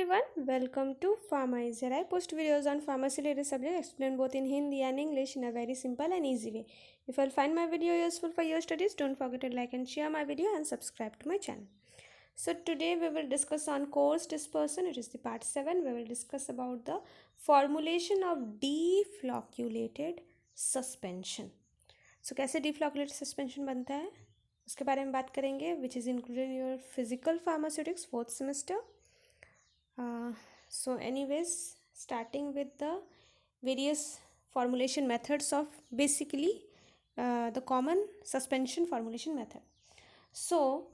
everyone, welcome to Pharma is here. I post videos on pharmacy related subjects, explain both in Hindi and English in a very simple and easy way. If you find my video useful for your studies, don't forget to like and share my video and subscribe to my channel. So today we will discuss on course dispersion. It is the part 7. We will discuss about the formulation of deflocculated suspension. So कैसे deflocculated suspension बनता है उसके बारे में बात करेंगे, which is included in your physical pharmaceutics 4th semester. So anyways, starting with the various formulation methods of basically the common suspension formulation method. So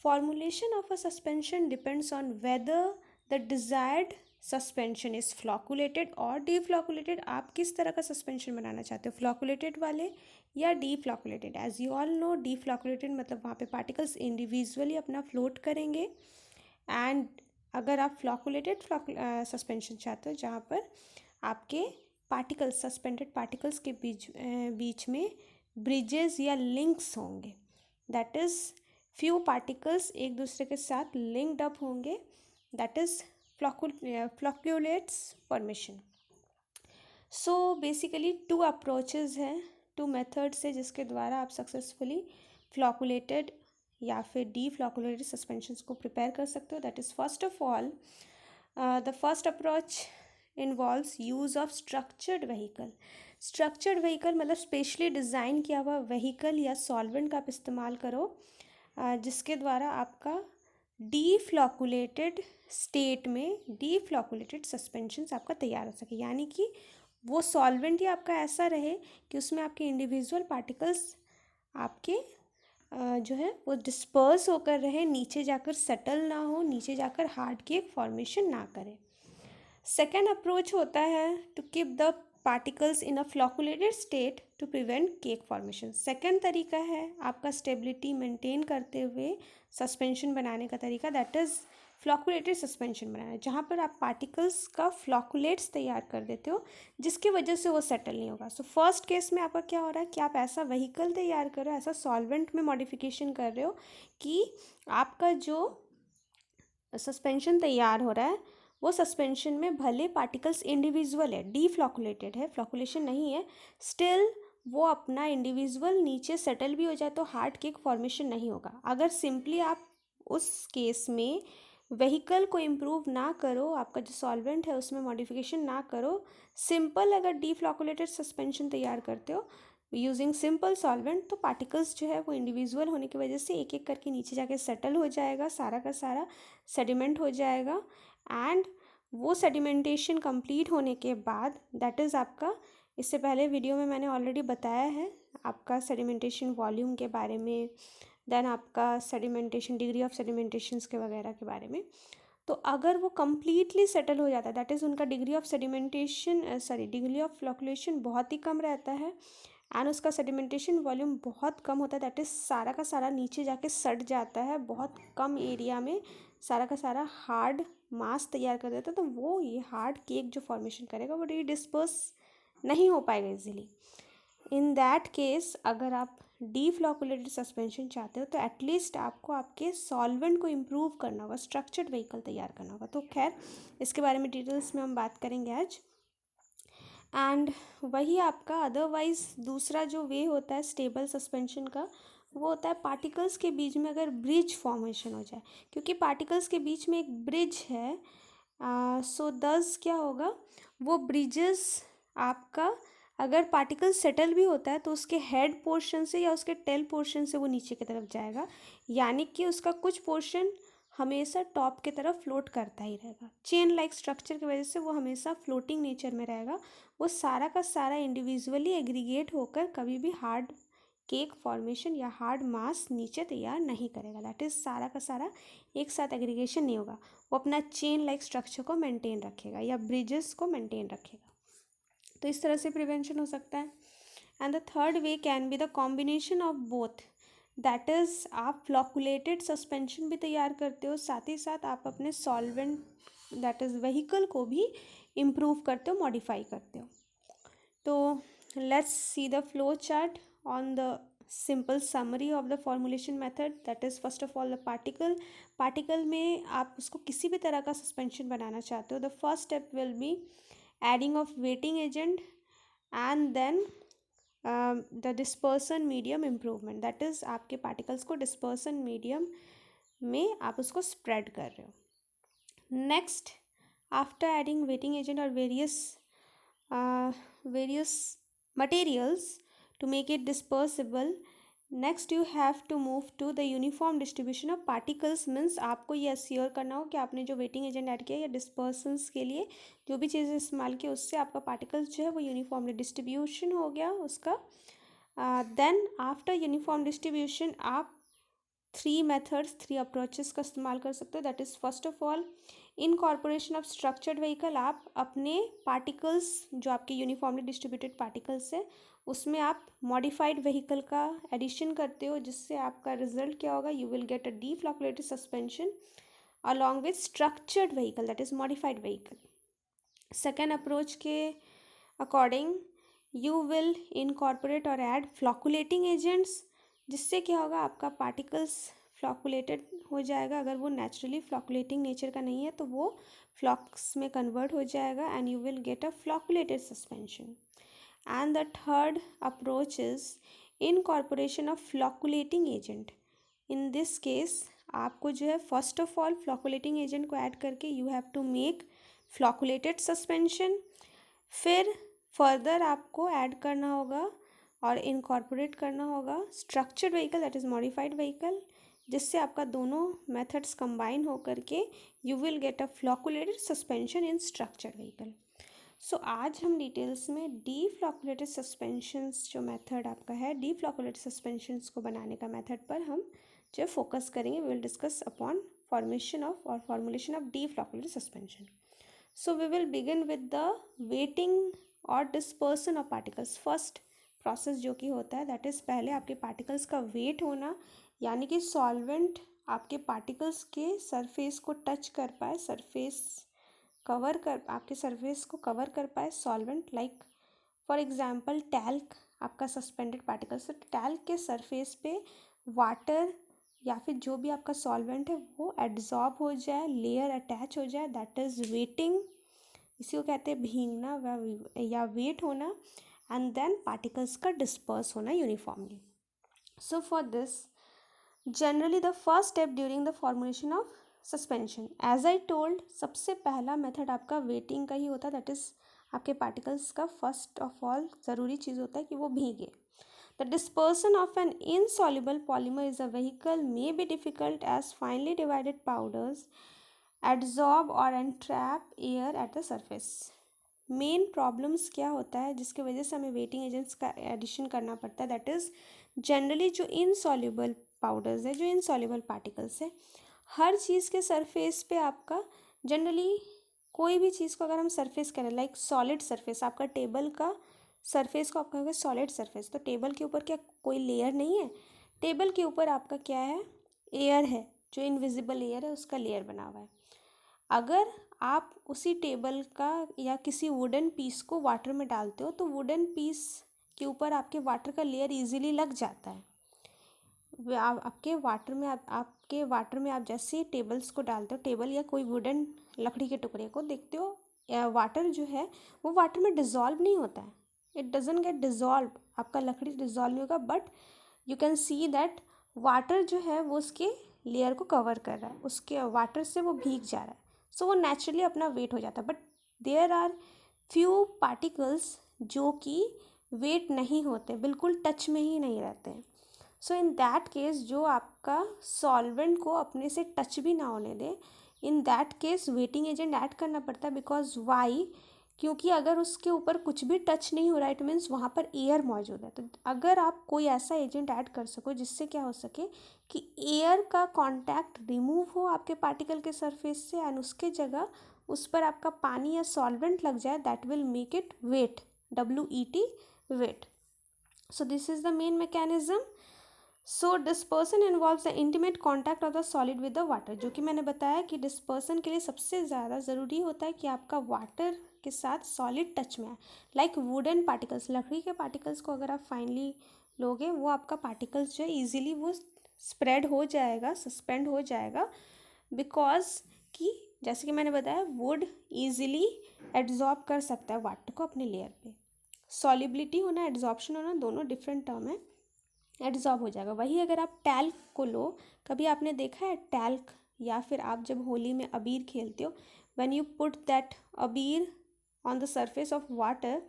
formulation of a suspension depends on whether the desired suspension is flocculated और डीफ्लॉकुलेटेड. आप किस तरह का suspension बनाना चाहते हो, flocculated वाले या डीफ्लॉकुलेटेड. एज यू ऑल नो डीफ्लॉकुलेटेड मतलब वहाँ पे पार्टिकल्स इंडिविजुअली अपना फ्लोट करेंगे. एंड अगर आप फ्लॉकुलेटेड सस्पेंशन चाहते हो जहाँ पर आपके पार्टिकल्स सस्पेंडेड पार्टिकल्स के बीच में ब्रिजेस या लिंक्स होंगे, दैट इज़ फ्यू पार्टिकल्स एक दूसरे के साथ लिंक्ड अप होंगे, that is flocculates formation. So basically two approaches हैं, टू मेथड्स है जिसके द्वारा आप सक्सेसफुली फ्लॉकुलेटेड या फिर डीफ्लॉकुलेटेड सस्पेंशंस को प्रिपेयर कर सकते हो. That is first of all the first approach involves use of structured vehicle. Structured vehicle मतलब स्पेशली डिज़ाइन किया हुआ व्हीकल या सॉल्वेंट का आप इस्तेमाल करो जिसके द्वारा आपका डीफ्लॉकुलेटेड स्टेट में डीफ्लॉकुलेटेड सस्पेंशंस आपका तैयार हो सके. यानी कि वो सॉल्वेंट ही आपका ऐसा रहे कि उसमें आपके इंडिविजुअल पार्टिकल्स आपके जो है वो डिस्पर्स होकर रहे, नीचे जाकर सेटल ना हो, नीचे जाकर हार्ड केक फॉर्मेशन ना करे. सेकेंड अप्रोच होता है to keep the particles in a flocculated state to prevent cake formation. Second तरीका है आपका स्टेबिलिटी मेंटेन करते हुए सस्पेंशन बनाने का तरीका, दैट इज़ फ्लॉकुलेटेड सस्पेंशन बनाना, जहाँ पर आप पार्टिकल्स का फ्लॉकुलेट्स तैयार कर देते हो जिसकी वजह से वो सेटल नहीं होगा. सो फर्स्ट केस में आपका क्या हो रहा है कि आप ऐसा व्हीकल तैयार कर रहे हो, ऐसा सॉल्वेंट में मॉडिफिकेशन कर रहे हो कि आपका जो सस्पेंशन तैयार हो रहा है वो सस्पेंशन में भले पार्टिकल्स इंडिविजुअल है, डीफ्लॉकुलेटेड है, फ्लॉकुलेशन नहीं है, स्टिल वो अपना इंडिविजुअल नीचे सेटल भी हो जाए तो हार्ड केक फॉर्मेशन नहीं होगा. अगर सिंपली आप उस केस में व्हीकल को इम्प्रूव ना करो, आपका जो सॉल्वेंट है उसमें मॉडिफिकेशन ना करो, सिंपल अगर डीफ्लॉकुलेटेड सस्पेंशन तैयार करते हो यूजिंग सिंपल सॉल्वेंट, तो पार्टिकल्स जो है वो इंडिविजुअल होने की वजह से एक एक करके नीचे जाके सेटल हो जाएगा, सारा का सारा सेडिमेंट हो जाएगा. एंड वो सेडिमेंटेशन कंप्लीट होने के बाद दैट इज़ आपका, इससे पहले वीडियो में मैंने ऑलरेडी बताया है आपका सेडिमेंटेशन वॉल्यूम के बारे में, देन आपका सेडिमेंटेशन डिग्री ऑफ सेडिमेंटेशंस के वगैरह के बारे में. तो अगर वो कम्प्लीटली सेटल हो जाता है, दैट इज़ उनका degree of sedimentation degree of flocculation बहुत ही कम रहता है एंड उसका सेडिमेंटेशन वॉल्यूम बहुत कम होता है, दैट इज़ सारा का सारा नीचे जाके सट जाता है, बहुत कम एरिया में सारा का सारा हार्ड मास तैयार कर देता है, तो वो ये हार्ड केक जो फॉर्मेशन करेगा वो डिस्पर्स नहीं हो पाएगा इजीली. इन दैट केस अगर आप डीफ्लॉकुलेटेड सस्पेंशन चाहते हो तो एटलीस्ट आपको आपके सॉल्वेंट को इम्प्रूव करना होगा, स्ट्रक्चर्ड व्हीकल तैयार करना होगा. तो खैर इसके बारे में डिटेल्स में हम बात करेंगे आज. एंड वही आपका अदरवाइज़ दूसरा जो वे होता है स्टेबल सस्पेंशन का, वो होता है पार्टिकल्स के बीच में अगर ब्रिज फॉर्मेशन हो जाए, क्योंकि पार्टिकल्स के बीच में एक ब्रिज है. सो दस क्या होगा, वो ब्रिजेस आपका अगर पार्टिकल सेटल भी होता है तो उसके हेड पोर्शन से या उसके टेल पोर्शन से वो नीचे की तरफ जाएगा, यानी कि उसका कुछ पोर्शन हमेशा टॉप की तरफ फ्लोट करता ही रहेगा. चेन लाइक स्ट्रक्चर की वजह से वो हमेशा फ्लोटिंग नेचर में रहेगा, वो सारा का सारा इंडिविजुअली एग्रीगेट होकर कभी भी हार्ड केक फॉर्मेशन या हार्ड मास नीचे तैयार नहीं करेगा. दैट इज़ सारा का सारा एक साथ एग्रीगेशन नहीं होगा, वो अपना चेन लाइक स्ट्रक्चर को मेंटेन रखेगा या ब्रिजेस को मेंटेन रखेगा. तो इस तरह से प्रिवेंशन हो सकता है. And the third way can be the combination of both, that is आप फ्लॉकुलेटेड सस्पेंशन भी तैयार करते हो, साथ ही साथ आप अपने सॉल्वेंट दैट इज़ व्हीकल को भी इम्प्रूव करते हो, मॉडिफाई करते हो. तो let's see the flow chart on the simple summary of the formulation method, that is first of all the particle में आप उसको किसी भी तरह का सस्पेंशन बनाना चाहते हो, the first step will be adding of wetting agent and then the dispersion medium improvement, that is आपके पार्टिकल्स को डिस्पर्सन मीडियम में आप उसको स्प्रेड कर रहे हो। Next, after adding wetting agent और various materials to make it dispersible, next you have to move to the uniform distribution of particles, means आपको ये अश्योर करना हो कि आपने जो वेटिंग एजेंट ऐड किया या डिस्पर्सन्स के लिए जो भी चीज़ें इस्तेमाल की उससे आपका पार्टिकल्स जो है वो यूनिफॉर्मली डिस्ट्रीब्यूशन हो गया उसका। देन आफ्टर यूनिफॉर्म डिस्ट्रीब्यूशन आप थ्री अप्रोचेस का इस्तेमाल कर सकते हो, that is first of all incorporation of structured vehicle, आप अपने पार्टिकल्स जो आपके यूनिफॉर्मली डिस्ट्रीब्यूटेड पार्टिकल्स है उसमें आप मॉडिफाइड व्हीकल का एडिशन करते हो, जिससे आपका रिजल्ट क्या होगा, you will get a deflocculated suspension along with structured vehicle, that is modified vehicle. Second approach के अकॉर्डिंग यू विल इनकॉर्पोरेट और ऐड फ्लॉकुलेटिंग एजेंट्स, जिससे क्या होगा, आपका पार्टिकल्स फ्लॉकुलेटेड हो जाएगा। अगर वो नेचुरली फ्लॉकुलेटिंग नेचर का नहीं है तो वो फ्लॉक्स में कन्वर्ट हो जाएगा and you will get a flocculated suspension. And the third approach is incorporation of flocculating agent. In this case आपको जो है first of all flocculating agent को ऐड करके you have to make flocculated suspension, फिर further आपको add करना होगा और इनकॉर्पोरेट करना होगा structured vehicle, that is modified vehicle, जिससे आपका दोनों मेथड्स कंबाइन होकर के you will get a flocculated suspension in structured vehicle. So आज हम डिटेल्स में डीफ्लॉकुलेटेड सस्पेंशंस जो मेथड आपका है, डीफ्लॉकुलेटेड सस्पेंशंस को बनाने का मेथड पर हम जो फोकस करेंगे। We will discuss upon formation of और formulation of deflocculated suspension. So we will begin with the wetting और dispersion of particles. First process जो कि होता है दैट इज़ पहले आपके पार्टिकल्स का वेट होना, यानी कि सॉल्वेंट आपके पार्टिकल्स के सरफेस को टच कर पाए, आपके सरफेस को कवर कर पाए solvent, like for example talc आपका सस्पेंडेड पार्टिकल्स, तो टैल्क के सरफेस पे वाटर या फिर जो भी आपका सॉल्वेंट है वो एड्जॉर्ब हो जाए, लेयर अटैच हो जाए, दैट इज़ वेटिंग। इसी को कहते हैं भीगना या वेट होना। एंड देन पार्टिकल्स का डिस्पर्स होना uniformly. So for this generally the first step during the formulation of suspension, as I told, सबसे पहला मेथड आपका वेटिंग का ही होता है, दैट इज़ आपके पार्टिकल्स का फर्स्ट ऑफ ऑल ज़रूरी चीज़ होता है कि वो भीगे। The dispersion of an insoluble polymer is a vehicle may be difficult as finely divided powders adsorb और entrap air at the surface. Main problems क्या होता है जिसकी वजह से हमें वेटिंग एजेंट्स का एडिशन करना पड़ता है, दैट इज़ जनरली जो इनसॉल्युबल पाउडर्स है, जो इनसॉल्युबल पार्टिकल्स है, हर चीज़ के सरफेस पे आपका जनरली कोई भी चीज़ को अगर हम सरफेस करें, लाइक सॉलिड सरफेस, आपका टेबल का सरफेस को आप कहोगे सॉलिड सरफेस, तो टेबल के ऊपर क्या कोई लेयर नहीं है, टेबल के ऊपर आपका क्या है, एयर है, जो इनविजिबल एयर है उसका लेयर बना हुआ है। अगर आप उसी टेबल का या किसी वुडन पीस को वाटर में डालते हो तो वुडन पीस के ऊपर आपके वाटर का लेयर इजीली लग जाता है। आपके वाटर में आप जैसे टेबल्स को डालते हो, टेबल या कोई वुडन लकड़ी के टुकड़े को देखते हो, वाटर जो है वो वाटर में डिज़ोल्व नहीं होता है, इट डजंट गेट डिज़ोल्व, आपका लकड़ी डिज़ोल्व नहीं होगा, but you can see that water जो है वो उसके लेयर को कवर कर रहा है, उसके वाटर से वो भीग जा रहा है, सो वो नेचुरली अपना वेट हो जाता है। But there are few particles जो कि वेट नहीं होते, बिल्कुल टच में ही नहीं रहते हैं। सो इन दैट केस जो आपका सॉल्वेंट को अपने से टच भी ना होने दे, in that case wetting agent add करना पड़ता है। बिकॉज वाई, क्योंकि अगर उसके ऊपर कुछ भी टच नहीं हो रहा है, इट मीन्स वहाँ पर एयर मौजूद है। तो अगर आप कोई ऐसा एजेंट ऐड कर सको जिससे क्या हो सके कि एयर का कांटेक्ट रिमूव हो आपके पार्टिकल के सरफेस से एंड उसके जगह उस पर आपका पानी या सॉल्वेंट लग जाए, that will make it wet, WET wet. So this is the main mechanism. So dispersion involves the intimate contact of the solid with the water, जो कि मैंने बताया कि डिस्पर्सन के लिए सबसे ज़्यादा ज़रूरी होता है कि आपका वाटर के साथ सॉलिड टच में आए, लाइक वुडन पार्टिकल्स, लकड़ी के पार्टिकल्स को अगर आप फाइनली लोगे वो आपका पार्टिकल्स जो है ईजिली वो स्प्रेड हो जाएगा, सस्पेंड हो जाएगा, बिकॉज कि जैसे कि मैंने बताया वुड ईजिली एब्जॉर्ब कर सकता है वाटर को अपने लेयर पे। सॉलिबिलिटी होना, एब्जॉर्प्शन होना, दोनों डिफरेंट टर्म है। एब्जॉर्ब हो जाएगा। वही अगर आप टैल्क को लो, कभी आपने देखा है टैल्क, या फिर आप जब होली में अबीर खेलते हो, व्हेन यू पुट दैट अबीर on the surface of water,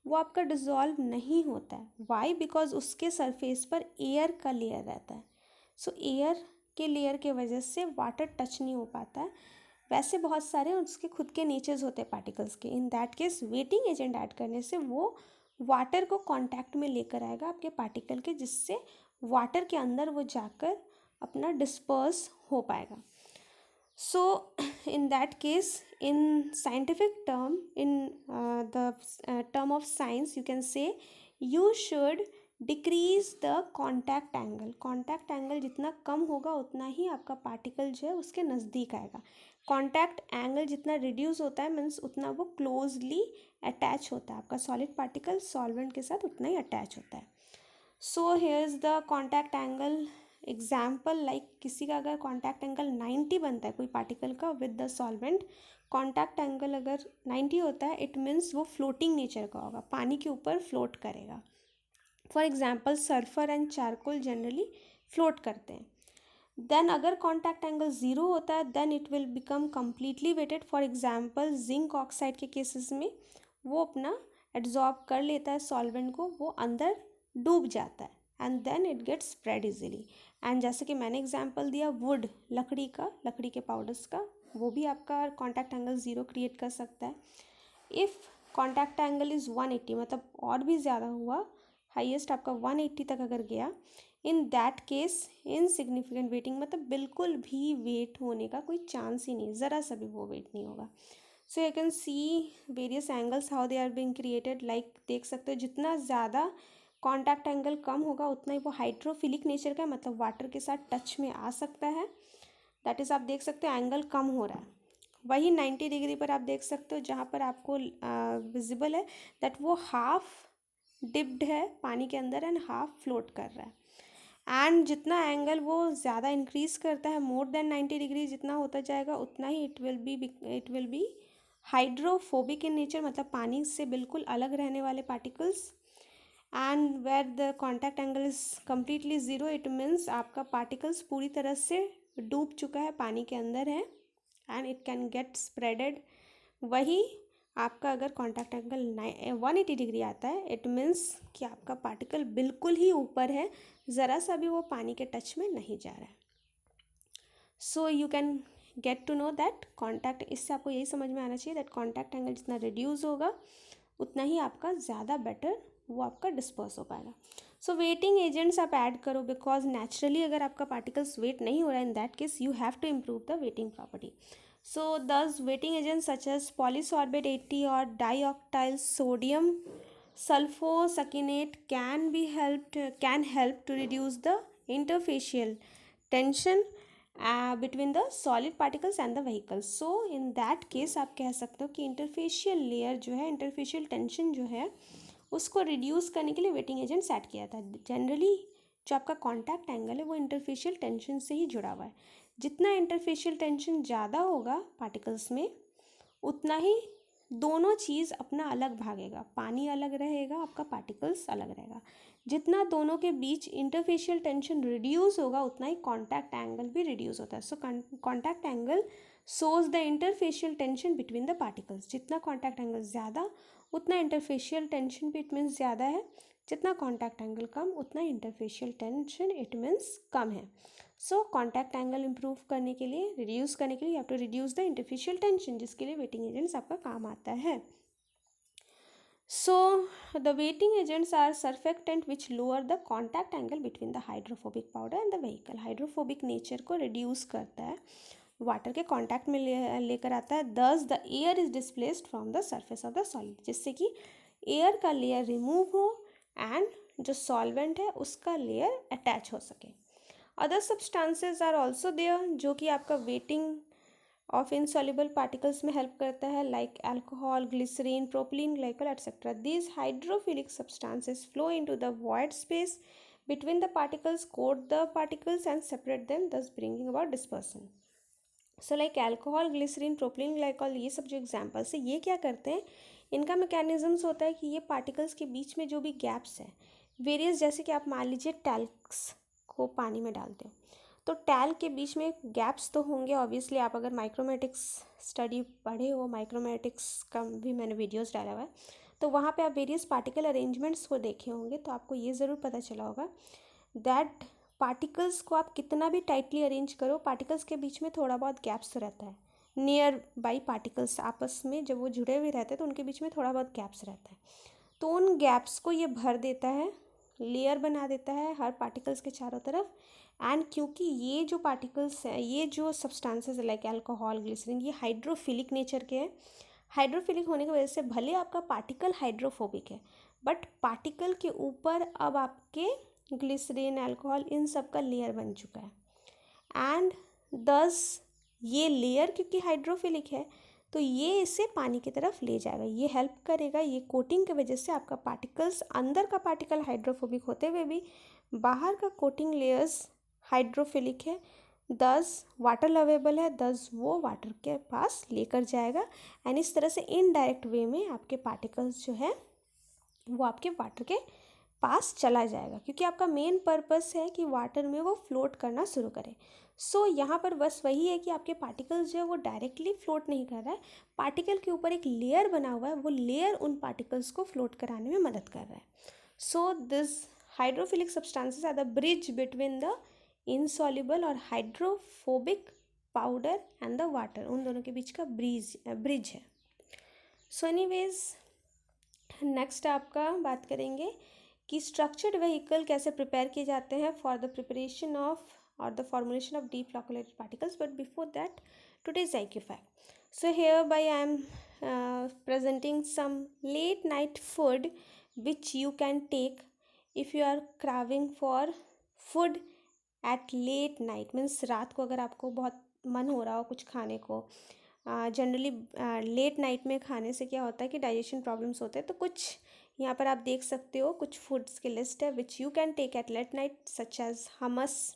वो आपका डिज़ोल्व नहीं होता है। वाई? बिकॉज उसके सरफेस पर एयर का लेयर रहता है। सो एयर के लेयर के वजह से वाटर टच नहीं हो पाता है। वैसे बहुत सारे उसके खुद के नेचर्स होते हैं पार्टिकल्स के। इन that case wetting agent add करने से वो वाटर को कांटेक्ट में लेकर आएगा आपके पार्टिकल के, जिससे वाटर के अंदर वो जाकर अपना डिस्पर्स हो पाएगा। So in that case, in scientific term, in the term of science, you can say you should decrease the contact angle. Contact angle जितना कम होगा उतना ही आपका पार्टिकल जो है उसके नज़दीक आएगा। कॉन्टैक्ट एंगल जितना रिड्यूस होता है मीन्स उतना वो क्लोजली अटैच होता है। आपका सॉलिड पार्टिकल सॉल्वेंट के साथ उतना ही अटैच होता है। So here is the contact angle example. Like किसी का अगर कॉन्टैक्ट एंगल 90 बनता है कोई पार्टिकल का with the solvent, contact angle अगर 90 होता है, इट मीन्स वो फ्लोटिंग नेचर का होगा, पानी के ऊपर फ्लोट करेगा। For example sulphur and charcoal generally float करते हैं। देन अगर कॉन्टैक्ट एंगल 0 होता है, then it will become completely wetted. For example zinc oxide के केसेस में वो अपना एब्जॉर्ब कर लेता है सॉल्वेंट को, वो अंदर डूब जाता है and then it gets spread easily. And जैसे कि मैंने एग्जांपल दिया वुड, लकड़ी का, लकड़ी के पाउडर्स का, वो भी आपका कॉन्टैक्ट एंगल 0 क्रिएट कर सकता है। इफ़ कॉन्टैक्ट एंगल इज़ 180, मतलब और भी ज़्यादा हुआ, हाईएस्ट आपका 180 तक अगर गया, इन दैट केस इनसिग्निफिकेंट वेटिंग, मतलब बिल्कुल भी वेट होने का कोई चांस ही नहीं, ज़रा सा भी वो वेट नहीं होगा। So you can see various angles how they are being created. Like देख सकते हो जितना ज़्यादा कॉन्टैक्ट एंगल कम होगा उतना ही वो हाइड्रोफिलिक नेचर का है, मतलब वाटर के साथ टच में आ सकता है। दैट इज़ आप देख सकते हो एंगल कम हो रहा है। वही 90 डिग्री पर आप देख सकते हो जहाँ पर आपको विजिबल है दैट वो हाफ डिप्ड है पानी के अंदर एंड हाफ फ्लोट कर रहा है। एंड जितना एंगल वो ज़्यादा इंक्रीज करता है, मोर देन 90 डिग्री जितना होता जाएगा, उतना ही it will be hydrophobic in nature, मतलब पानी से बिल्कुल अलग रहने वाले particles. And where the contact angle is completely zero, it means आपका पार्टिकल्स पूरी तरह से डूब चुका है, पानी के अंदर है and it can get spreaded. वही आपका अगर कॉन्टैक्ट एंगल 180 डिग्री आता है, इट मीन्स कि आपका पार्टिकल बिल्कुल ही ऊपर है, ज़रा सा भी वो पानी के टच में नहीं जा रहा है। So you can get to know that contact, इससे आपको यही समझ में आना चाहिए दैट कॉन्टैक्ट एंगल जितना रिड्यूस होगा उतना ही आपका ज़्यादा बेटर वो आपका डिस्पर्स हो पाएगा। सो वेटिंग एजेंट्स आप ऐड करो, बिकॉज नेचुरली अगर आपका पार्टिकल्स वेट नहीं हो रहा है, in that case you have to improve the wetting property. So thus wetting agents such as polysorbate 80 or dioctyl sodium sulfosuccinate can help to reduce the interfacial tension between the solid particles and the vehicles. So in that case आप कह सकते हो कि interfacial layer जो है, interfacial tension जो है, उसको रिड्यूस करने के लिए वेटिंग एजेंट सेट किया था। जनरली जो आपका कॉन्टैक्ट एंगल है वो इंटरफेशियल टेंशन से ही जुड़ा हुआ है। जितना इंटरफेशियल टेंशन ज़्यादा होगा पार्टिकल्स में, उतना ही दोनों चीज़ अपना अलग भागेगा, पानी अलग रहेगा, आपका पार्टिकल्स अलग रहेगा। जितना दोनों के बीच इंटरफेशियल टेंशन रिड्यूस होगा उतना ही कॉन्टैक्ट एंगल भी रिड्यूस होता है। So contact angle shows the interfacial tension between the particles. जितना कॉन्टैक्ट एंगल ज़्यादा उतना इंटरफेशियल टेंशन भी इट मीन्स ज़्यादा है, जितना कॉन्टैक्ट एंगल कम उतना इंटरफेशियल टेंशन इट मीन्स कम है। सो कॉन्टैक्ट एंगल इम्प्रूव करने के लिए, रिड्यूस करने के लिए, you have to reduce the interfacial tension, जिसके लिए वेटिंग एजेंट्स आपका काम आता है। So the wetting agents are surfactant which lower the contact angle between the hydrophobic powder and the vehicle. Hydrophobic nature को रिड्यूस करता है, वाटर के कॉन्टैक्ट में लेकर आता है। Thus the air is displaced from the surface of the solid, जिससे कि एयर का लेयर रिमूव हो एंड जो सॉल्वेंट है उसका लेयर अटैच हो सके। Other substances are also there जो कि आपका वेटिंग ऑफ इनसॉल्युबल पार्टिकल्स में हेल्प करता है, like alcohol, glycerin, propylene glycol etcetera. These hydrophilic substances flow into the void space between the particles, coat the particles and separate them, thus bringing about dispersion. So like alcohol, glycerin, propylene glycol, ये सब जो examples है, ये क्या करते हैं, इनका mechanisms होता है कि ये पार्टिकल्स के बीच में जो भी गैप्स है वेरियस, जैसे कि आप मान लीजिए टैल्क्स को पानी में डालते हो तो टैल्क के बीच में गैप्स तो होंगे ऑब्वियसली. आप अगर माइक्रोमेटिक्स स्टडी पढ़े हो, माइक्रोमेटिक्स का भी मैंने वीडियोस डाला हुआ है, तो वहाँ पे आप वेरियस पार्टिकल अरेंजमेंट्स को देखे होंगे, तो आपको ये ज़रूर पता चला होगा दैट पार्टिकल्स को आप कितना भी टाइटली अरेंज करो, पार्टिकल्स के बीच में थोड़ा बहुत गैप्स रहता है. नियर बाई पार्टिकल्स आपस में जब वो जुड़े हुए रहते हैं तो उनके बीच में थोड़ा बहुत गैप्स रहता है, तो उन गैप्स को ये भर देता है, लेयर बना देता है हर पार्टिकल्स के चारों तरफ. एंड क्योंकि ये जो पार्टिकल्स हैं, ये जो सब्सटेंसेस लाइक अल्कोहल, ग्लिसरीन, ये हाइड्रोफिलिक नेचर के हैं. हाइड्रोफिलिक होने की वजह से भले आपका पार्टिकल हाइड्रोफोबिक है, बट पार्टिकल के ऊपर अब आपके ग्लिसरीन, अल्कोहल, इन सब का लेयर बन चुका है. एंड दस ये लेयर क्योंकि हाइड्रोफिलिक है तो ये इसे पानी की तरफ ले जाएगा, ये हेल्प करेगा. ये कोटिंग की वजह से आपका पार्टिकल्स, अंदर का पार्टिकल हाइड्रोफोबिक होते हुए भी बाहर का कोटिंग लेयर्स हाइड्रोफिलिक है, दस वाटर लवेबल है, दस वो वाटर के पास लेकर जाएगा. एंड इस तरह से इनडायरेक्ट वे में आपके पार्टिकल्स जो है वो आपके वाटर के पास चला जाएगा, क्योंकि आपका मेन पर्पस है कि वाटर में वो फ्लोट करना शुरू करे. सो यहाँ पर बस वही है कि आपके पार्टिकल्स जो है वो डायरेक्टली फ्लोट नहीं कर रहा है, पार्टिकल के ऊपर एक लेयर बना हुआ है, वो लेयर उन पार्टिकल्स को फ्लोट कराने में मदद कर रहा है. So this hydrophilic substances are the bridge between the insoluble और hydrophobic powder and the water, उन दोनों के बीच का ब्रिज है. सो एनीवेज नेक्स्ट आपका बात करेंगे कि स्ट्रक्चर्ड व्हीकल कैसे प्रिपेयर किए जाते हैं फॉर द प्रिपरेशन ऑफ और the formulation of deflocculated particles. But before that, today's IQ fact. So hereby I am presenting some late night food which you can take if you are craving for food at late night. Means रात को अगर आपको बहुत मन हो रहा हो कुछ खाने को, जनरली लेट नाइट में खाने से क्या होता है कि डाइजेशन प्रॉब्लम्स होते हैं, तो कुछ यहाँ पर आप देख सकते हो कुछ फूड्स की लिस्ट है which you can take at late night, such as hummus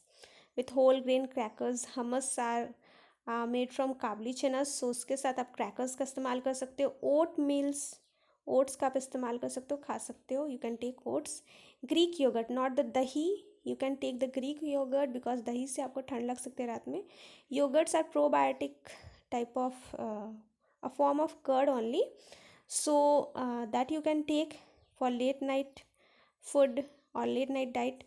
with whole grain crackers. Hummus are made from kabuli chana, so उसके साथ आप क्रैकर्स का इस्तेमाल कर सकते हो. ओट मील्स, ओट्स का आप इस्तेमाल कर सकते हो, खा सकते हो, you can take oats. Greek yogurt, not the dahi, you can take the Greek yogurt because दही से आपको ठंड लग सकती है रात में. Yogurts are probiotic type of a form of curd only, so that you can take for late night food or late night diet.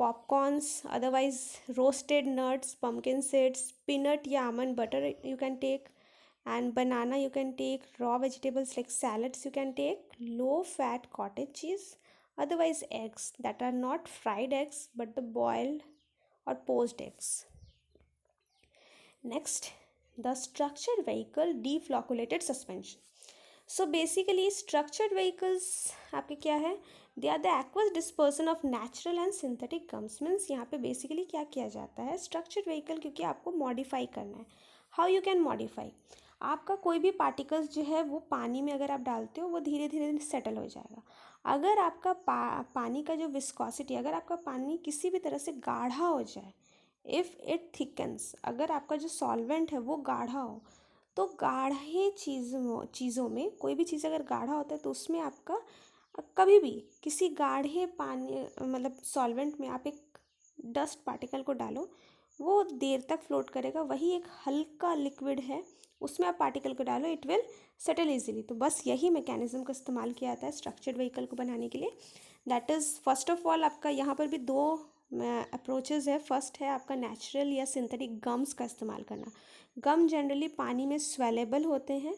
Popcorns, otherwise roasted nuts, pumpkin seeds, peanut या almond butter you can take, and banana you can take. Raw vegetables like salads you can take. Low fat cottage cheese, otherwise eggs that are not fried eggs but the boiled or poached eggs. Next, the structured vehicle deflocculated suspension. So basically structured vehicles आपके क्या है, they are the aqueous dispersion of natural and synthetic gums. Means यहाँ पे basically क्या किया जाता है, structured vehicle क्योंकि आपको मॉडिफाई करना है. हाउ यू कैन मॉडिफाई, आपका कोई भी पार्टिकल्स जो है वो पानी में अगर आप डालते हो वो धीरे धीरे सेटल हो जाएगा. अगर आपका पानी का जो विस्कोसिटी, अगर आपका पानी किसी भी तरह से गाढ़ा हो जाए, इफ़ इट थिकन्स, अगर आपका जो सॉल्वेंट है वो गाढ़ा हो, तो गाढ़े चीज़ों में कोई भी चीज़ अगर गाढ़ा होता है तो उसमें आपका कभी भी किसी गाढ़े पानी मतलब सॉल्वेंट में आप एक डस्ट पार्टिकल को डालो, वो देर तक फ्लोट करेगा. वही एक हल्का लिक्विड है, उसमें आप पार्टिकल को डालो, इट विल सेटल इजीली. तो बस यही मैकेनिज्म का इस्तेमाल किया जाता है स्ट्रक्चर्ड व्हीकल को बनाने के लिए. That is first of all आपका यहाँ पर भी दो अप्रोचेज़ है. फर्स्ट है आपका नेचुरल या सिंथेटिक गम्स का इस्तेमाल करना. गम जनरली पानी में स्वेलेबल होते हैं.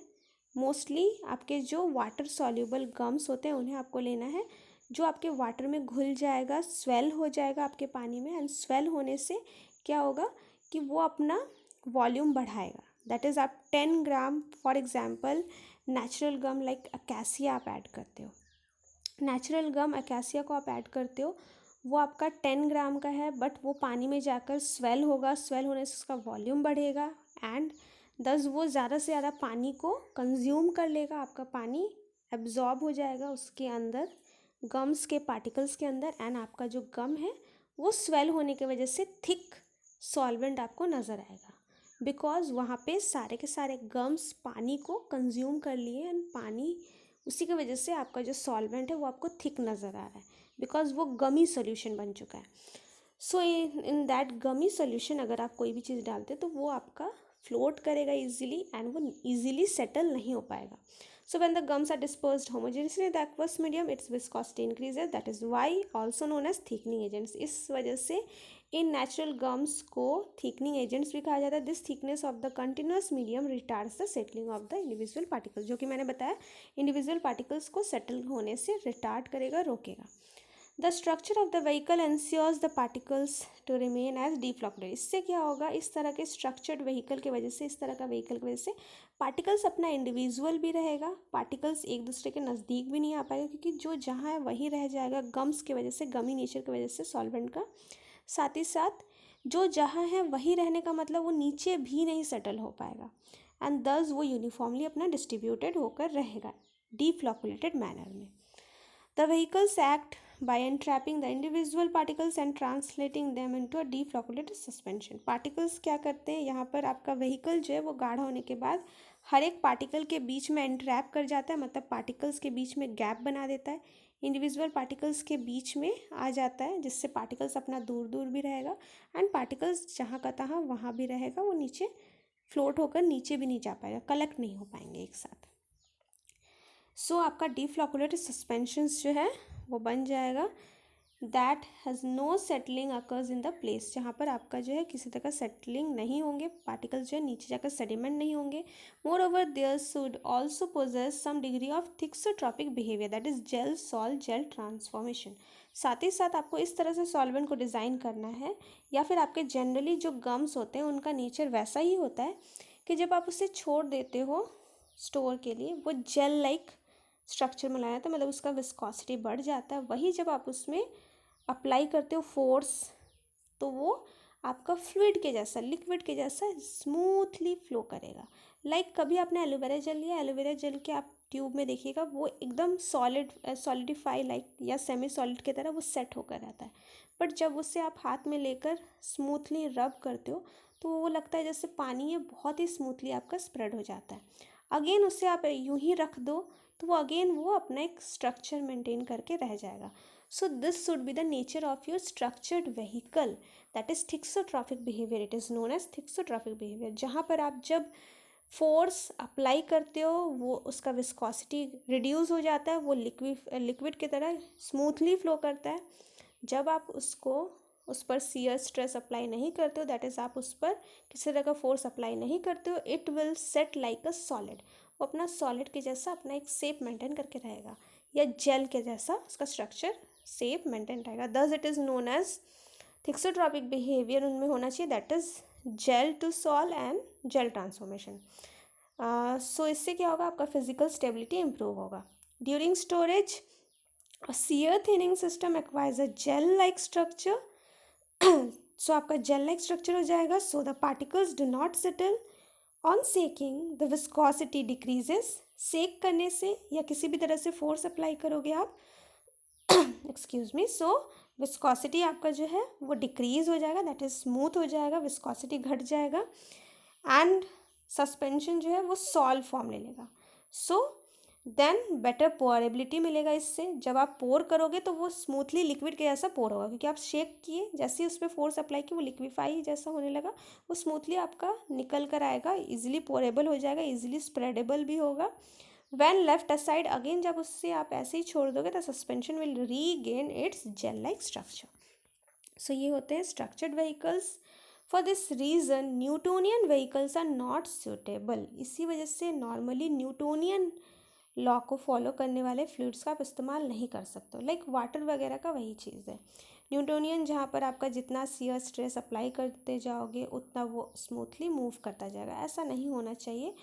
मोस्टली आपके जो वाटर सॉल्यूबल गम्स होते हैं उन्हें आपको लेना है, जो आपके वाटर में घुल जाएगा, स्वेल हो जाएगा आपके पानी में. एंड स्वेल होने से क्या होगा कि वो अपना वॉल्यूम बढ़ाएगा. दैट इज़ आप 10 gram for example natural gum like acacia आप ऐड करते हो, नेचुरल गम अकासिया को आप ऐड करते हो, वो आपका 10 ग्राम का है, बट वो पानी में जाकर स्वेल होगा, स्वेल होने से उसका वॉल्यूम बढ़ेगा. एंड दस वो ज़्यादा से ज़्यादा पानी को कंज्यूम कर लेगा, आपका पानी एब्जॉर्ब हो जाएगा उसके अंदर, गम्स के पार्टिकल्स के अंदर, एंड आपका जो गम है वो स्वेल होने की वजह से थिक सॉल्वेंट आपको नज़र आएगा, बिकॉज वहाँ पे सारे के सारे गम्स पानी को कंज्यूम कर लिए एंड पानी उसी की वजह से आपका जो सॉल्वेंट है वो आपको थिक नज़र आ रहा है, बिकॉज वो गमी सोल्यूशन बन चुका है। सो इन दैट गमी सोल्यूशन अगर आप कोई भी चीज़ डालते तो वो आपका फ्लोट करेगा इजीली एंड वो इजीली सेटल नहीं हो पाएगा। So when the gums are dispersed homogeneously in the aqueous medium, its viscosity increases. That is why also known as thickening agents. इस वजह से इन नेचुरल गम्स को थिकनिंग एजेंट्स भी कहा जाता है। This thickness of the continuous medium retards the settling of the individual particles, जो कि मैंने बताया इंडिविजुअल पार्टिकल्स को सेटल होने से रिटार्ड करेगा, रोकेगा। The structure of the vehicle ensures the particles to remain as deflocculated. इससे क्या होगा, इस तरह के स्ट्रक्चर्ड व्हीकल की वजह से, इस तरह का व्हीकल की वजह से पार्टिकल्स अपना इंडिविजुअल भी रहेगा, पार्टिकल्स एक दूसरे के नज़दीक भी नहीं आ पाएगा, क्योंकि जो जहाँ है वहीं रह जाएगा गम्स की वजह से, गमी नेचर की वजह से सॉल्वेंट का। साथ ही साथ जो जहाँ है वहीं रहने का मतलब वो नीचे भी नहीं सेटल हो पाएगा, एंड दस वो यूनिफॉर्मली अपना डिस्ट्रीब्यूटेड होकर रहेगा डीफ्लॉक्युलेटेड मैनर में। The vehicles act by entrapping the individual particles and translating them into a deflocculated suspension. Particles क्या करते हैं, यहाँ पर आपका व्हीकल जो है वो गाढ़ा होने के बाद हर एक पार्टिकल के बीच में एंट्रैप कर जाता है, मतलब पार्टिकल्स के बीच में गैप बना देता है, इंडिविजुअल पार्टिकल्स के बीच में आ जाता है, जिससे पार्टिकल्स अपना दूर दूर भी रहेगा एंड पार्टिकल्स जहाँ का तहाँ वहाँ भी रहेगा, वो नीचे फ्लोट होकर नीचे भी नहीं जा पाएगा, कलेक्ट नहीं हो पाएंगे एक साथ। सो आपका डीफ्लॉक्युलेटेड सस्पेंशंस जो है वो बन जाएगा that has no settling occurs in the place, जहाँ पर आपका जो है किसी तरह का सेटलिंग नहीं होंगे, पार्टिकल्स जो है नीचे जाकर सेडिमेंट नहीं होंगे। Moreover there should also possess some degree of thixotropic behaviour, that is gel sol gel transformation. साथ ही साथ आपको इस तरह से सॉल्वेंट को डिज़ाइन करना है, या फिर आपके जनरली जो गम्स होते हैं उनका नेचर वैसा ही होता है कि जब आप उसे छोड़ देते हो स्टोर के लिए वो जेल लाइक स्ट्रक्चर में लाया था, मतलब उसका विस्कोसिटी बढ़ जाता है। वही जब आप उसमें अप्लाई करते हो फोर्स, तो वो आपका फ्लूइड के जैसा, लिक्विड के जैसा स्मूथली फ्लो करेगा। कभी आपने एलोवेरा जेल लिया, एलोवेरा जेल के आप ट्यूब में देखिएगा वो एकदम सॉलिड सॉलिडिफाई या सेमी सॉलिड की तरह वो सेट होकर रहता है, बट जब उससे आप हाथ में लेकर स्मूथली रब करते हो तो वो लगता है जैसे पानी है, बहुत ही स्मूथली आपका स्प्रेड हो जाता है। अगेन उससे आप यूं ही रख दो तो वो अगेन वो अपना एक स्ट्रक्चर मेंटेन करके रह जाएगा। So this should be the nature of your structured vehicle, that is thixotropic behaviour, it is known as thixotropic behaviour. जहाँ पर आप जब फोर्स अप्लाई करते हो वो उसका विस्कोसिटी रिड्यूस हो जाता है, वो लिक्विड की तरह स्मूथली फ्लो करता है। जब आप उस पर शियर स्ट्रेस अप्लाई नहीं करते हो, दैट इज़ आप उस पर किसी तरह का फोर्स अप्लाई नहीं करते हो, it will set like a solid, वो अपना सॉलिड के जैसा अपना एक शेप मेंटेन करके रहेगा, या जेल के जैसा उसका स्ट्रक्चर शेप मेंटेन रहेगा। Thus it is known as thixotropic behaviour उनमें होना चाहिए, that is gel to sol and gel transformation. So इससे क्या होगा, आपका फिजिकल स्टेबिलिटी इंप्रूव होगा। During storage shear thinning system acquires a gel like structure so आपका जेल लाइक स्ट्रक्चर हो जाएगा। So the particles do not settle on shaking, the viscosity decreases, shake करने से या किसी भी तरह से फोर्स अप्लाई करोगे आप एक्सक्यूज मी, सो विस्कोसिटी आपका जो है वो डिक्रीज हो जाएगा, दैट इज स्मूथ हो जाएगा, विस्कोसिटी घट जाएगा एंड सस्पेंशन जो है वो सॉल्व फॉर्म ले लेगा। सो देन बेटर पोरेबिलिटी मिलेगा इससे, जब आप पोर करोगे तो वो स्मूथली लिक्विड के जैसा पोर होगा, क्योंकि आप शेक किए, जैसे ही उस पर फोर्स अप्लाई किए वो लिक्विफाई जैसा होने लगा, वो स्मूथली आपका निकल कर आएगा, इजीली पोरेबल हो जाएगा, इजीली स्प्रेडेबल भी होगा। व्हेन लेफ्ट असाइड, अगेन जब उससे आप ऐसे ही छोड़ दोगे तो suspension will regain its gel like structure. So ये होते हैं structured vehicles. For this reason Newtonian vehicles are not suitable, इसी वजह से नॉर्मली न्यूटोनियन लॉ को फॉलो करने वाले फ्लूइड्स का आप इस्तेमाल नहीं कर सकते हो, लाइक वाटर वगैरह का वही चीज़ है। न्यूटोनियन जहाँ पर आपका जितना शियर स्ट्रेस अप्लाई करते जाओगे उतना वो स्मूथली मूव करता जाएगा, ऐसा नहीं होना चाहिए।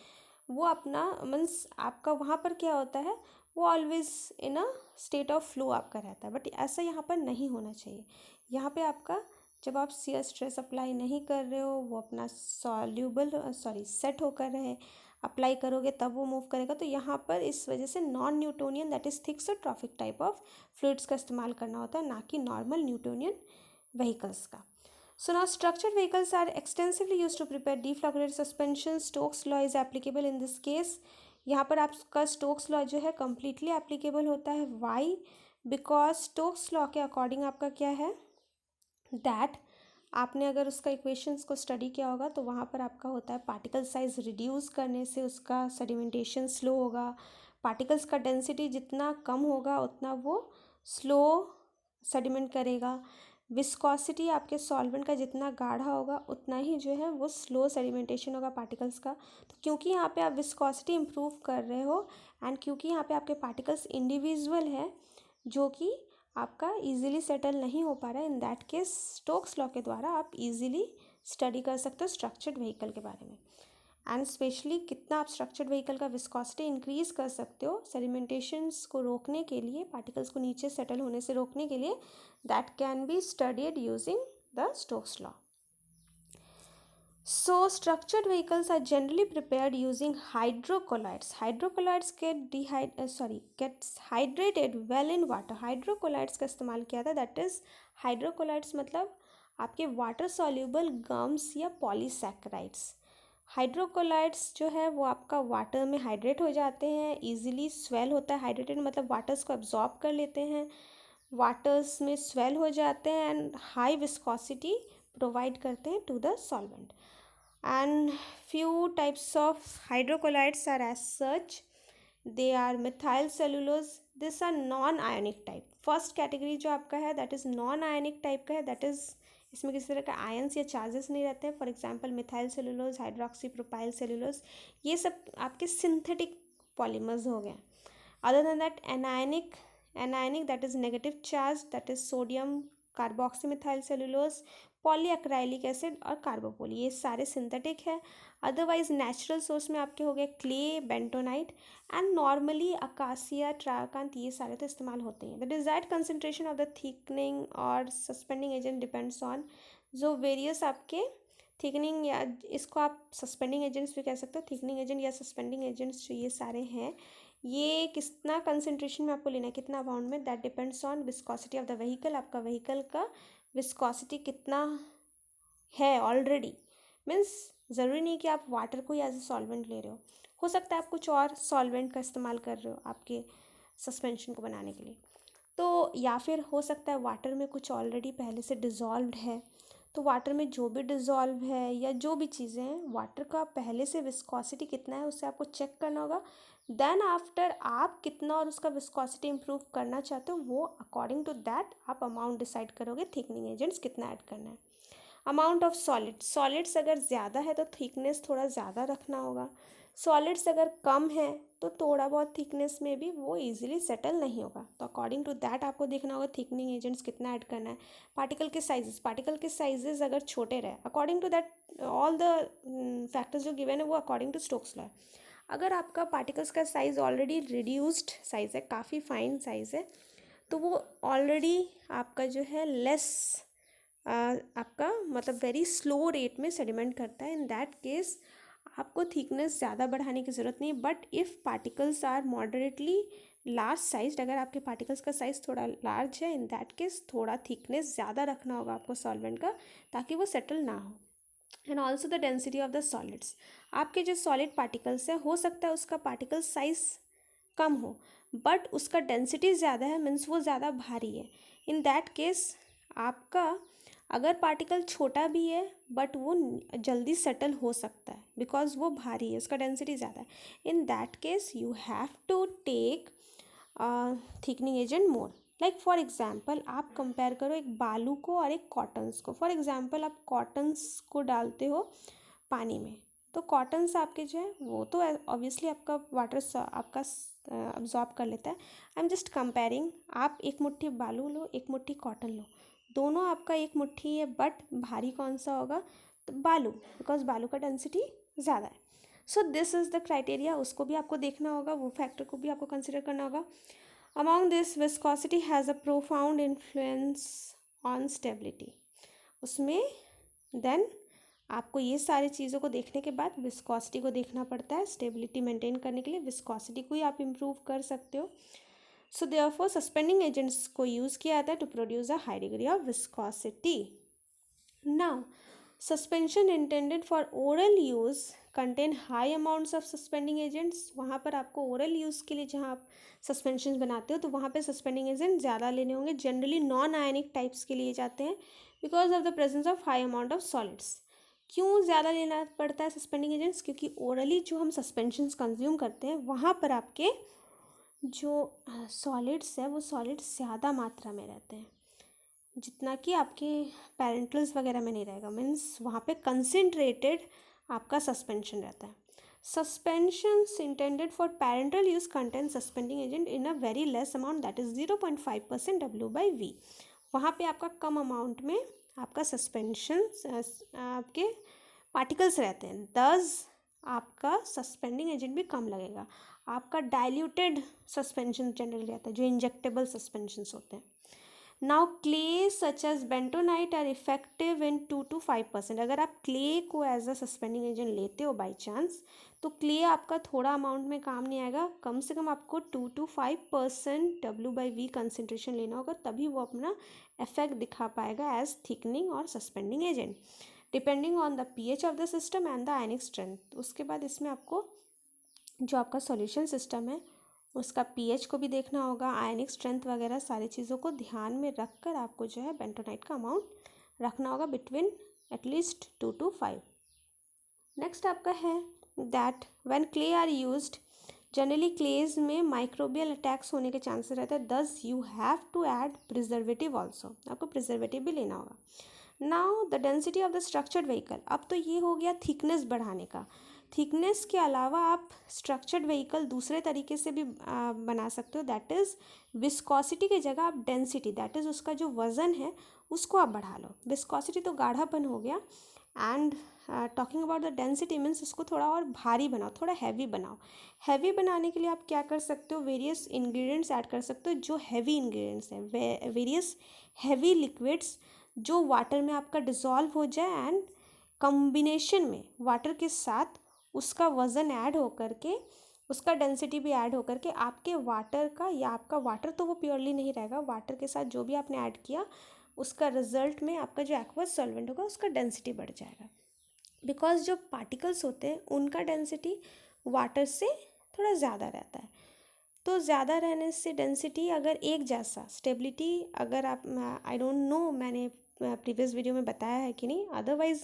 वो अपना मीन्स आपका वहाँ पर क्या होता है, वो always in a state of flow आपका रहता है, बट ऐसा यहाँ पर नहीं होना चाहिए। यहाँ पे आपका जब आप शियर स्ट्रेस अप्लाई नहीं कर रहे हो, वो अपना सेट होकर रहे, अप्लाई करोगे तब वो मूव करेगा। तो यहाँ पर इस वजह से non Newtonian that is thick और ट्रॉफिक टाइप ऑफ फ्लूइड्स का इस्तेमाल करना होता है, ना कि नॉर्मल न्यूटोनियन व्हीकल्स का। So now structured vehicles are extensively used to prepare deflocculated suspension. Stokes law is applicable in this case. यहाँ पर आपका स्टोक्स लॉ जो है कम्प्लीटली एप्लीकेबल होता है। वाई? बिकॉज स्टोक्स लॉ के अकॉर्डिंग आपका क्या है दैट आपने अगर उसका इक्वेशंस को स्टडी किया होगा तो वहाँ पर आपका होता है पार्टिकल साइज रिड्यूस करने से उसका सेडिमेंटेशन स्लो होगा। पार्टिकल्स का डेंसिटी जितना कम होगा उतना वो स्लो सेडिमेंट करेगा। विस्कोसिटी आपके सॉल्वेंट का जितना गाढ़ा होगा उतना ही जो है वो स्लो सेडिमेंटेशन होगा पार्टिकल्स का। तो क्योंकि यहाँ पे आप विस्कोसिटी इम्प्रूव कर रहे हो एंड क्योंकि यहाँ पे आपके पार्टिकल्स इंडिविजुअल है जो कि आपका इजीली सेटल नहीं हो पा रहा है, in that case Stokes law के द्वारा आप इजीली स्टडी कर सकते हो स्ट्रक्चर्ड व्हीकल के बारे में। एंड स्पेशली कितना आप स्ट्रक्चर्ड व्हीकल का विस्कोसिटी इंक्रीज कर सकते हो सेडिमेंटेशंस को रोकने के लिए, पार्टिकल्स को नीचे सेटल होने से रोकने के लिए, that can be studied using the Stokes law. So structured vehicles are generally prepared using hydrocolloids. Hydrocolloids gets hydrated well in water. Hydrocolloids का इस्तेमाल किया था, that is hydrocolloids मतलब आपके वाटर soluble gums या पॉलीसैकेराइड्स। हाइड्रोकोलाइड्स जो है वो आपका वाटर में हाइड्रेट हो जाते हैं, इजीली स्वेल होता है। हाइड्रेटेड मतलब वाटर्स को एब्जॉर्ब कर लेते हैं, वाटर्स में स्वेल हो जाते हैं एंड हाई विस्कोसिटी प्रोवाइड करते हैं to the solvent. And few types of hydrocolloids are as such. They are methyl cellulose. These are non-ionic type. First category जो आपका है that is non ionic type का है, दैट इज़ इसमें किसी तरह का आयन्स या चार्जेस नहीं रहते हैं। For example methyl cellulose, hydroxy propyl cellulose, ये सब आपके सिंथेटिक पॉलीमर्स हो गए। Other than that anionic that is negative charge, that is sodium carboxy methyl cellulose, polyacrylic acid और कार्बोपोल, ये सारे सिंथेटिक है। अदरवाइज नेचुरल सोर्स में आपके हो गए clay, bentonite and normally acacia, tragacanth, ये सारे तो इस्तेमाल होते हैं। The desired concentration of the thickening और सस्पेंडिंग एजेंट डिपेंड्स ऑन जो वेरियस आपके थिकनिंग या इसको आप सस्पेंडिंग एजेंट्स भी कह सकते हो, थिकनिंग एजेंट या सस्पेंडिंग एजेंट्स जो ये सारे हैं, ये कितना कंसनट्रेशन में आपको लेना है, कितना अमाउंट में, that depends on viscosity of the vehicle. आपका व्हीकल का विस्कोसिटी कितना है ऑलरेडी, मीन्स ज़रूरी नहीं कि आप वाटर को एज ए सॉल्वेंट ले रहे हो सकता है आप कुछ और सॉल्वेंट का इस्तेमाल कर रहे हो आपके सस्पेंशन को बनाने के लिए, तो या फिर हो सकता है वाटर में कुछ ऑलरेडी पहले से डिज़ोल्व्ड है। तो वाटर में जो भी डिज़ोल्व है या जो भी चीज़ें हैं, वाटर का पहले से विस्कोसिटी कितना है उससे आपको चेक करना होगा। देन आफ्टर आप कितना और उसका विस्कोसिटी इम्प्रूव करना चाहते हो, वो अकॉर्डिंग टू दैट आप अमाउंट डिसाइड करोगे थिकनिंग एजेंट्स कितना ऐड करना है। अमाउंट ऑफ सॉलिड्स अगर ज़्यादा है तो थिकनेस थोड़ा ज़्यादा रखना होगा। सॉलिड्स अगर कम है तो थोड़ा बहुत थिकनेस में भी वो इजीली सेटल नहीं होगा। तो अकॉर्डिंग टू दैट आपको देखना होगा थिकनिंग एजेंट्स कितना ऐड करना है। पार्टिकल के साइजेस अगर छोटे रहे, according to that all the factors जो गिवन है वो अकॉर्डिंग टू स्टोक्स लॉ है। अगर आपका पार्टिकल्स का साइज़ ऑलरेडी रिड्यूस्ड साइज़ है, काफ़ी फाइन साइज़ है, तो वो ऑलरेडी आपका जो है लेस आपका मतलब वेरी स्लो रेट में सेडिमेंट करता है। इन दैट केस आपको थिकनेस ज़्यादा बढ़ाने की ज़रूरत नहीं। But if particles are moderately large size, अगर आपके पार्टिकल्स का साइज़ थोड़ा लार्ज है, इन दैट केस थोड़ा थिकनेस ज़्यादा रखना होगा आपको सॉल्वेंट का, ताकि वो सेटल ना हो। And also the density of the solids, आपके जो सॉलिड पार्टिकल्स है हो सकता है उसका पार्टिकल साइज कम हो बट उसका डेंसिटी ज़्यादा है, मीन्स वो ज़्यादा भारी है। इन दैट केस आपका अगर पार्टिकल छोटा भी है बट वो जल्दी सेटल हो सकता है बिकॉज वो भारी है, उसका डेंसिटी ज़्यादा है। In that case you have to take thickening agent more. Like for example आप कंपेयर करो एक बालू को और एक कॉटन्स को। फॉर एग्जाम्पल आप कॉटन्स को डालते हो पानी में, तो कॉटन्स आपके जो है वो तो ऑब्वियसली आपका वाटर आपका अब्जॉर्ब कर लेता है। आई एम जस्ट कंपेयरिंग, आप एक मुट्ठी बालू लो, एक मुट्ठी कॉटन लो, दोनों आपका एक मुट्ठी है बट भारी कौन सा होगा, तो बालू, बिकॉज बालू का डेंसिटी ज़्यादा है। So this is the criteria, उसको भी आपको देखना होगा, वो फैक्टर को भी आपको कंसिडर करना होगा। Among this viscosity has a profound influence on stability. उसमें देन आपको ये सारी चीज़ों को देखने के बाद विस्कोसिटी को देखना पड़ता है। स्टेबिलिटी मेंटेन करने के लिए विस्कोसिटी को ही आप इम्प्रूव कर सकते हो। सो देयरफॉर सस्पेंडिंग एजेंट्स को यूज़ किया जाता है to produce a high degree of viscosity. Now suspension intended for oral use contain high amounts of suspending agents. वहाँ पर आपको ओरल यूज़ के लिए जहाँ आप सस्पेंशन बनाते हो तो वहाँ पे सस्पेंडिंग एजेंट ज़्यादा लेने होंगे। जनरली नॉन आयनिक टाइप्स के लिए जाते हैं because of the presence of high amount of solids. क्यों ज़्यादा लेना पड़ता है सस्पेंडिंग एजेंट्स? क्योंकि ओरली जो हम सस्पेंशंस कंज्यूम करते हैं वहाँ पर आपके जो सॉलिड्स है वो सॉलिड्स ज़्यादा मात्रा में रहते हैं, जितना कि आपके पैरेंटल्स वगैरह में नहीं रहेगा। मीन्स वहाँ पे कंसनट्रेटेड आपका सस्पेंशन रहता है। Suspensions intended for parental use contain suspending agent in a very less amount that is 0.5% W/V। वहाँ पे आपका कम अमाउंट में आपका सस्पेंशन आपके पार्टिकल्स रहते हैं, दस आपका सस्पेंडिंग एजेंट भी कम लगेगा। आपका डाइल्यूटेड सस्पेंशन जनरली रहता है जो इंजेक्टेबल सस्पेंशंस होते हैं। Now clay such as bentonite are effective in 2 to 5%। अगर आप क्ले को एज अ सस्पेंडिंग एजेंट लेते हो बाई चांस तो क्ले आपका थोड़ा अमाउंट में काम नहीं आएगा। कम से कम आपको 2 to 5% W/V कंसेंट्रेशन लेना होगा, तभी वो अपना इफेक्ट दिखा पाएगा एज थिकनिंग और suspending agent depending on the pH of the system and the ionic strength. उसके बाद इसमें आपको जो आपका सॉल्यूशन सिस्टम है उसका pH को भी देखना होगा, आयनिक स्ट्रेंथ वगैरह सारी चीज़ों को ध्यान में रख कर आपको जो है बेंटोनाइट का अमाउंट रखना होगा बिटवीन एटलीस्ट 2 to 5। नेक्स्ट आपका है that when clay are used generally clays में माइक्रोबियल अटैक्स होने के चांसेस रहते हैं, thus you have to add preservative also. आपको प्रिजर्वेटिव भी लेना होगा। Now the density of the structured vehicle. अब तो ये हो गया थिकनेस बढ़ाने का। थिकनेस के अलावा आप स्ट्रक्चर्ड व्हीकल दूसरे तरीके से भी बना सकते हो, दैट इज़ विस्कोसिटी की जगह आप डेंसिटी, दैट इज़ उसका जो वज़न है उसको आप बढ़ा लो। विस्कोसिटी तो गाढ़ापन हो गया and talking about the density means उसको थोड़ा और भारी बनाओ, थोड़ा हैवी बनाओ। हैवी बनाने के लिए आप क्या कर सकते हो, वेरियस इंग्रेडिएंट्स ऐड कर सकते हो जो हैवी इंग्रेडिएंट्स हैं, वेरियस हैवी लिक्विड्स जो वाटर में आपका डिज़ोल्व हो जाए एंड कॉम्बिनेशन में वाटर के साथ उसका वज़न ऐड होकर के उसका डेंसिटी भी ऐड होकर के आपके वाटर का, या आपका वाटर तो वो प्योरली नहीं रहेगा, वाटर के साथ जो भी आपने ऐड किया उसका रिजल्ट में आपका जो एक्वस सॉल्वेंट होगा उसका डेंसिटी बढ़ जाएगा। बिकॉज जो पार्टिकल्स होते हैं उनका डेंसिटी वाटर से थोड़ा ज़्यादा रहता है, तो ज़्यादा रहने से डेंसिटी अगर एक जैसा स्टेबिलिटी, अगर आप आई डोंट नो मैंने प्रीवियस वीडियो में बताया है कि नहीं, otherwise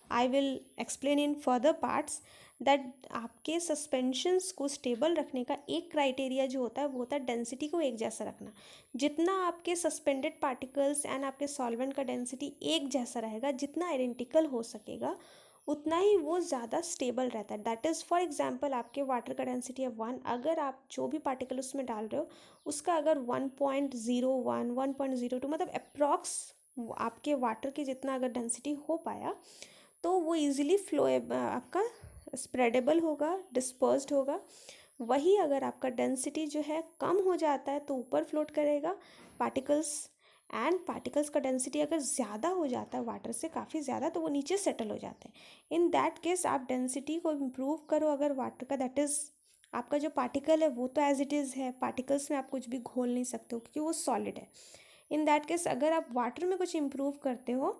I will explain in further parts that आपके सस्पेंशंस को स्टेबल रखने का एक क्राइटेरिया जो होता है वो होता है डेंसिटी को एक जैसा रखना। जितना आपके सस्पेंडेड पार्टिकल्स एंड आपके सॉल्वेंट का डेंसिटी एक जैसा रहेगा, जितना आइडेंटिकल हो सकेगा उतना ही वो ज़्यादा स्टेबल रहता है। दैट इज़ फॉर एग्जांपल आपके वाटर का डेंसिटी है 1, अगर आप जो भी पार्टिकल उसमें डाल रहे हो उसका अगर 1.01 1.02 मतलब अप्रॉक्स आपके वाटर की जितना अगर डेंसिटी हो पाया तो वो इजीली फ्लो आपका स्प्रेडेबल होगा, डिस्पर्स्ड होगा। वही अगर आपका डेंसिटी जो है कम हो जाता है तो ऊपर फ्लोट करेगा पार्टिकल्स, एंड पार्टिकल्स का डेंसिटी अगर ज़्यादा हो जाता है वाटर से काफ़ी ज़्यादा तो वो नीचे सेटल हो जाते हैं। इन दैट केस आप डेंसिटी को इम्प्रूव करो अगर वाटर का, दैट इज़ आपका जो पार्टिकल है वो तो एज इट इज़ है, पार्टिकल्स में आप कुछ भी घोल नहीं सकते हो क्योंकि वो सॉलिड है। इन दैट केस अगर आप वाटर में कुछ इम्प्रूव करते हो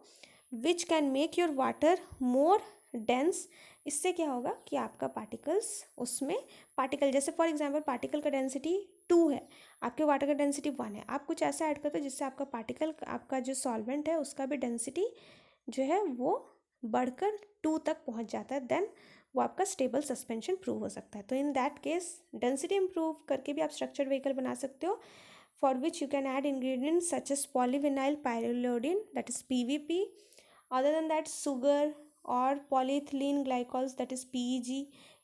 which can make your water more dense, इससे क्या होगा कि आपका पार्टिकल्स उसमें पार्टिकल जैसे फॉर एग्जांपल पार्टिकल का डेंसिटी 2 है, आपके वाटर का डेंसिटी 1 है, आप कुछ ऐसा ऐड करते हो जिससे आपका पार्टिकल, आपका जो सॉल्वेंट है उसका भी डेंसिटी जो है वो बढ़कर 2 तक पहुंच जाता है, देन वो आपका स्टेबल सस्पेंशन प्रूव हो सकता है। तो in that case density improve करके भी आप स्ट्रक्चर्ड व्हीकल बना सकते हो, for which you can add ingredients such as polyvinyl pyrrolidone that is PVP, other than that sugar or polyethylene glycols that is PEG,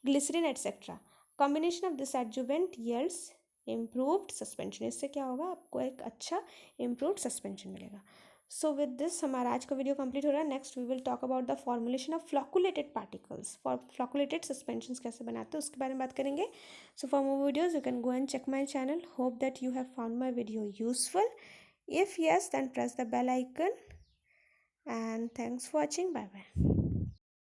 glycerin etc. combination of this adjuvant yields improved suspension। इससे क्या होगा, आपको एक अच्छा improved suspension मिलेगा। So with this हमारा आज का वीडियो कंप्लीट हो रहा है। Next we will talk about the formulation of flocculated particles, for flocculated suspensions कैसे बनाते हैं उसके बारे में बात करेंगे। So for more videos you can go and check my channel. Hope that you have found my video useful. If yes then press the bell icon and thanks for watching. Bye bye.